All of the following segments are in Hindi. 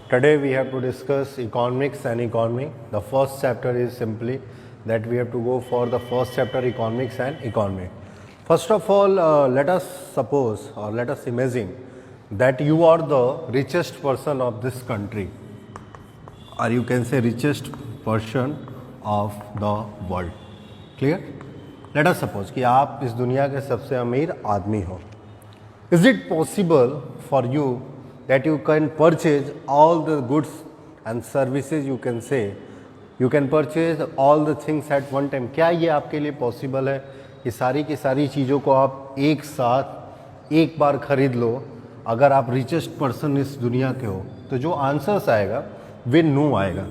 Today we have to discuss economics and economy. The first chapter is simply that we have to go for the first chapter, economics and economy. First of all, let us suppose or let us imagine that you are the richest person of this country, or you can say richest person of the world. Clear? Let us suppose कि आप इस दुनिया के सबसे अमीर आदमी हो. Is it possible for you that you can purchase all the goods and services, you can purchase all the things at one time? क्या ये आपके लिए पॉसिबल है कि सारी की सारी चीज़ों को आप एक साथ एक बार खरीद लो? अगर आप रिचेस्ट पर्सन इस दुनिया के हो तो जो आंसर्स आएगा वे नो आएगा.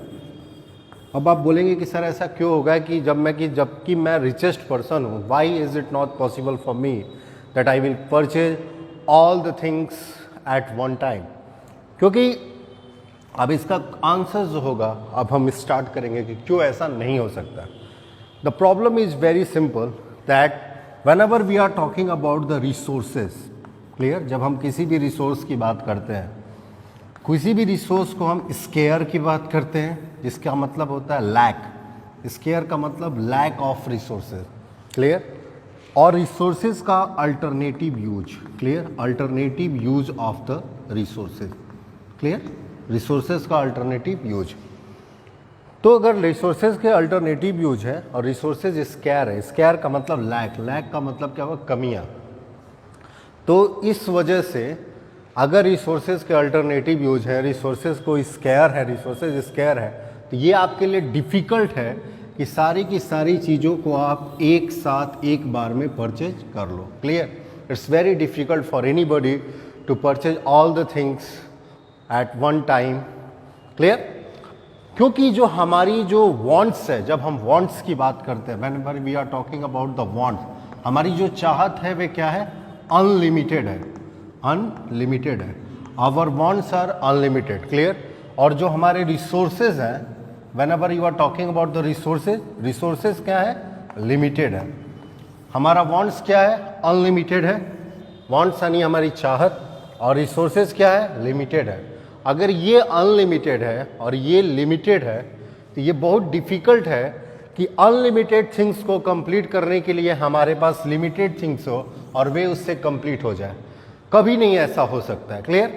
अब आप बोलेंगे कि सर ऐसा क्यों होगा कि जबकि मैं रिचेस्ट पर्सन हूँ, why is it not possible for me that I will purchase all the things at one time? क्योंकि अब इसका आंसर जो होगा, अब हम स्टार्ट करेंगे कि क्यों ऐसा नहीं हो सकता. The problem is very simple that whenever we are talking about the resources, clear, जब हम किसी भी रिसोर्स की बात करते हैं, किसी भी रिसोर्स को हम स्केयर की बात करते हैं, जिसका मतलब होता है लैक. स्केयर का मतलब लैक ऑफ रिसोर्सेज, क्लियर, और रिसोर्सेज का alternative use, clear, alternative use of the resources, clear, resources का अल्टरनेटिव यूज. तो अगर रिसोर्सेज के अल्टरनेटिव यूज है और रिसोर्सेज स्केयर है, स्केयर का मतलब लैक, लैक का मतलब क्या हुआ, कमियां. तो इस वजह से अगर रिसोर्सेज के अल्टरनेटिव यूज है, रिसोर्सेज को स्केयर है, रिसोर्सेज स्केयर है, तो ये आपके लिए डिफ़िकल्ट है कि सारी की सारी चीज़ों को आप एक साथ एक बार में परचेज कर लो. Clear? It's very difficult for anybody to purchase all the things at one time. Clear? क्योंकि जो हमारी जो वांट्स है, जब हम वांट्स की बात करते हैं, whenever we are talking about the wants, हमारी जो चाहत है वे क्या है, अनलिमिटेड है, अनलिमिटेड है. Our wants are unlimited, clear. और जो हमारे रिसोर्सेज हैं, whenever you are talking about the resources, resources क्या है, लिमिटेड है. हमारा वांट्स क्या है, अनलिमिटेड है. वांट्स यानी हमारी चाहत, और रिसोर्सेज क्या है, लिमिटेड है. अगर ये अनलिमिटेड है और ये लिमिटेड है तो ये बहुत डिफ़िकल्ट है कि अनलिमिटेड थिंग्स को कंप्लीट करने के लिए हमारे पास लिमिटेड थिंग्स हो और वे उससे कंप्लीट हो जाए. कभी नहीं ऐसा हो सकता है. क्लियर?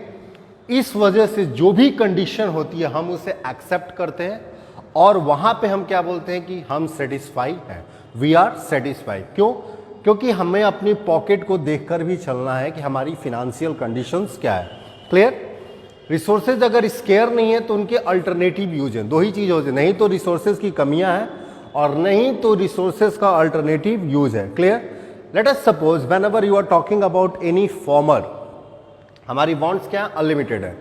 इस वजह से जो भी कंडीशन होती है हम उसे एक्सेप्ट करते हैं और वहाँ पे हम क्या बोलते हैं कि हम सेटिस्फाई हैं, वी आर सेटिस्फाई. क्यों? क्योंकि हमें अपनी पॉकेट को देखकर भी चलना है कि हमारी फिनेंशियल कंडीशंस क्या है. क्लियर? रिसोर्सेज अगर स्केयर नहीं है तो उनके अल्टरनेटिव यूज हैं. दो ही चीज़ होती है, नहीं तो रिसोर्सेज की कमियां हैं और नहीं तो रिसोर्सेज का अल्टरनेटिव यूज है. Clear? Let us suppose whenever you are talking about any farmer, हमारी वांट्स क्या है, अनलिमिटेड है.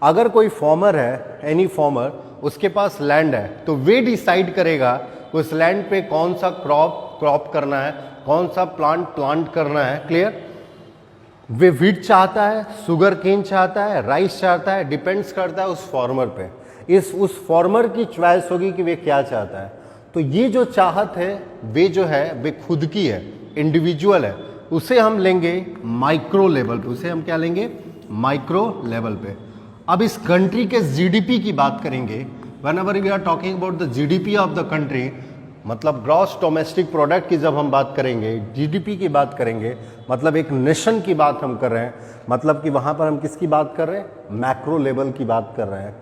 अगर कोई फार्मर है, एनी फार्मर, उसके पास लैंड है, तो वे डिसाइड करेगा उस लैंड पे कौन सा क्रॉप करना है, कौन सा प्लांट करना है. क्लियर? वे व्हीट चाहता है, शुगर केन चाहता है, राइस चाहता है, डिपेंड्स करता है उस फार्मर पे. उस फार्मर की चॉइस होगी कि वे क्या चाहता है. तो ये जो चाहत है वे जो है वे खुद की है, इंडिविजुअल है. उसे हम लेंगे माइक्रो लेवल पे. उसे हम क्या लेंगे, माइक्रो लेवल पे. अब इस कंट्री के जीडीपी की बात करेंगे. Whenever we are talking about the GDP of the country, मतलब ग्रॉस डोमेस्टिक प्रोडक्ट की जब हम बात करेंगे, जीडीपी की बात करेंगे, मतलब एक नेशन की बात हम कर रहे हैं. मतलब कि वहाँ पर हम किसकी बात कर रहे हैं, मैक्रो लेवल की बात कर रहे हैं.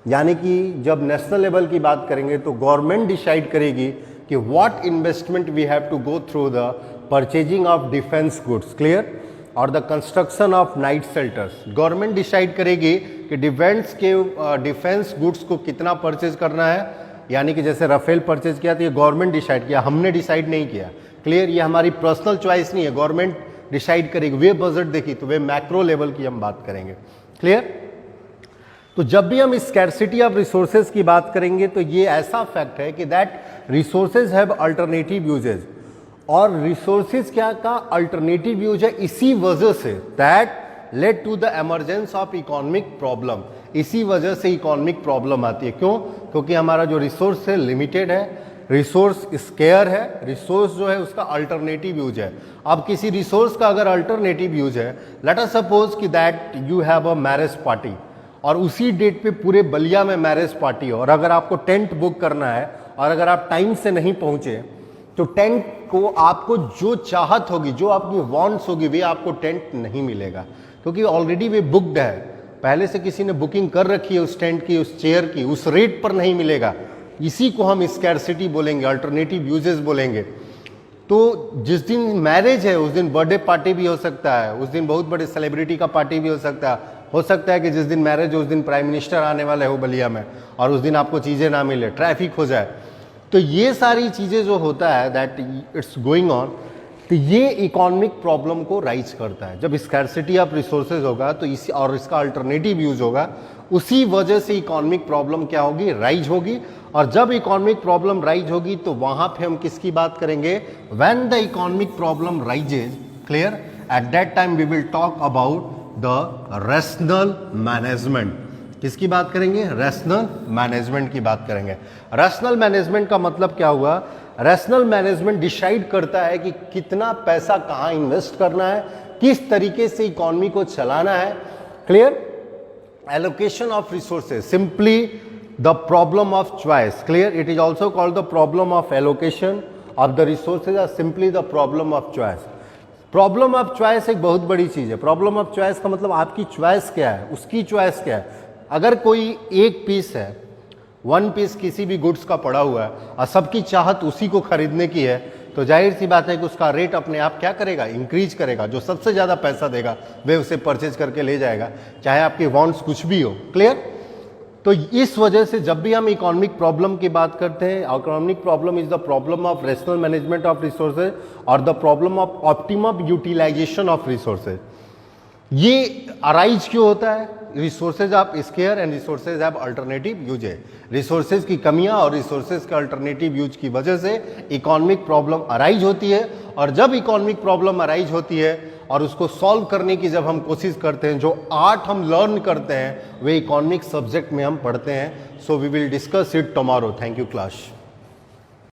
यानी कि जब नेशनल लेवल की बात करेंगे तो गवर्नमेंट डिसाइड करेगी कि what investment we have to go through the purchasing of defence goods, clear, और the construction of night shelters. Government decide करेगी कि डिफेंस गुड्स को कितना परचेज करना है. यानी कि जैसे राफेल परचेज किया तो ये गवर्नमेंट डिसाइड किया, हमने डिसाइड नहीं किया. क्लियर? ये हमारी पर्सनल चॉइस नहीं है, गवर्नमेंट डिसाइड करेगी. वे बजट देखी तो वे मैक्रो लेवल की हम बात करेंगे. क्लियर? तो जब भी हम स्कैर्सिटी ऑफ रिसोर्सेज की बात करेंगे तो ये ऐसा फैक्ट है कि that resources have alternative usages. और रिसोर्सेज क्या का अल्टरनेटिव यूज है, इसी वजह से that led to the emergence of economic problem. इसी वजह से इकोनॉमिक प्रॉब्लम आती है. क्यों? क्योंकि हमारा जो रिसोर्स है लिमिटेड है, रिसोर्स स्केयर है, रिसोर्स जो है उसका अल्टरनेटिव यूज है. अब किसी रिसोर्स का अगर अल्टरनेटिव यूज है, लेट अस सपोज कि that you have a marriage party और उसी डेट पे पूरे बलिया में मैरिज पार्टी हो, और अगर आपको टेंट बुक करना है और अगर आप टाइम से नहीं पहुंचे तो टेंट को आपको जो चाहत होगी, जो आपकी वांट्स होगी, वे आपको टेंट नहीं मिलेगा, क्योंकि ऑलरेडी वे बुक्ड है, पहले से किसी ने बुकिंग कर रखी है उस टेंट की, उस चेयर की, उस रेट पर नहीं मिलेगा। इसी को हम स्कैरसिटी बोलेंगे, अल्टरनेटिव यूजेस बोलेंगे। तो जिस दिन मैरिज है उस दिन बर्थडे पार्टी भी हो सकता है, उस दिन बहुत बड़े सेलिब्रिटी का पार्टी भी हो सकता है कि जिस दिन मैरिज हो उस दिन प्राइम मिनिस्टर आने वाले हो बलिया में, और उस दिन आपको चीज़ें ना मिले, ट्रैफिक हो जाए। तो ये सारी चीज़ें जो होता है दैट इट्स गोइंग ऑन, तो ये इकोनॉमिक प्रॉब्लम को राइज करता है। जब स्कैरसिटी ऑफ रिसोर्सेज होगा तो इसी और इसका अल्टरनेटिव यूज होगा, उसी वजह से इकोनॉमिक प्रॉब्लम क्या होगी, राइज होगी। और जब इकोनॉमिक प्रॉब्लम राइज होगी तो वहां पे हम किसकी बात करेंगे, when the economic problem rises, clear, at that time we will talk about the rational management. किसकी बात करेंगे, रैशनल मैनेजमेंट की बात करेंगे। रैशनल मैनेजमेंट का मतलब क्या हुआ, रैशनल मैनेजमेंट डिसाइड करता है कि कितना पैसा कहाँ इन्वेस्ट करना है, किस तरीके से इकोनॉमी को चलाना है, clear. Allocation of resources, simply the problem of choice, clear, it is also called the problem of allocation of the resources और simply the problem of choice. Problem of choice एक बहुत बड़ी चीज है। प्रॉब्लम ऑफ चॉइस का मतलब आपकी चॉइस क्या है, उसकी चॉइस क्या है। अगर कोई एक पीस है, वन पीस किसी भी गुड्स का पड़ा हुआ है और सबकी चाहत उसी को खरीदने की है, तो जाहिर सी बात है कि उसका रेट अपने आप क्या करेगा, इंक्रीज करेगा। जो सबसे ज़्यादा पैसा देगा वे उसे परचेज करके ले जाएगा, चाहे आपके वांट्स कुछ भी हो, क्लियर। तो इस वजह से जब भी हम इकोनॉमिक प्रॉब्लम की बात करते हैं, economic problem is the problem of rational management of resources और the problem of optimum utilisation of resources. ये अराइज क्यों होता है, resources of scarce and resources have alternative uses. Resources की कमियां और रिसोर्सेज के अल्टरनेटिव यूज की वजह से इकोनॉमिक प्रॉब्लम अराइज होती है। और जब इकोनॉमिक प्रॉब्लम अराइज होती है और उसको सॉल्व करने की जब हम कोशिश करते हैं, जो आर्ट हम लर्न करते हैं वे इकोनॉमिक सब्जेक्ट में हम पढ़ते हैं। So we will discuss it tomorrow. Thank you class.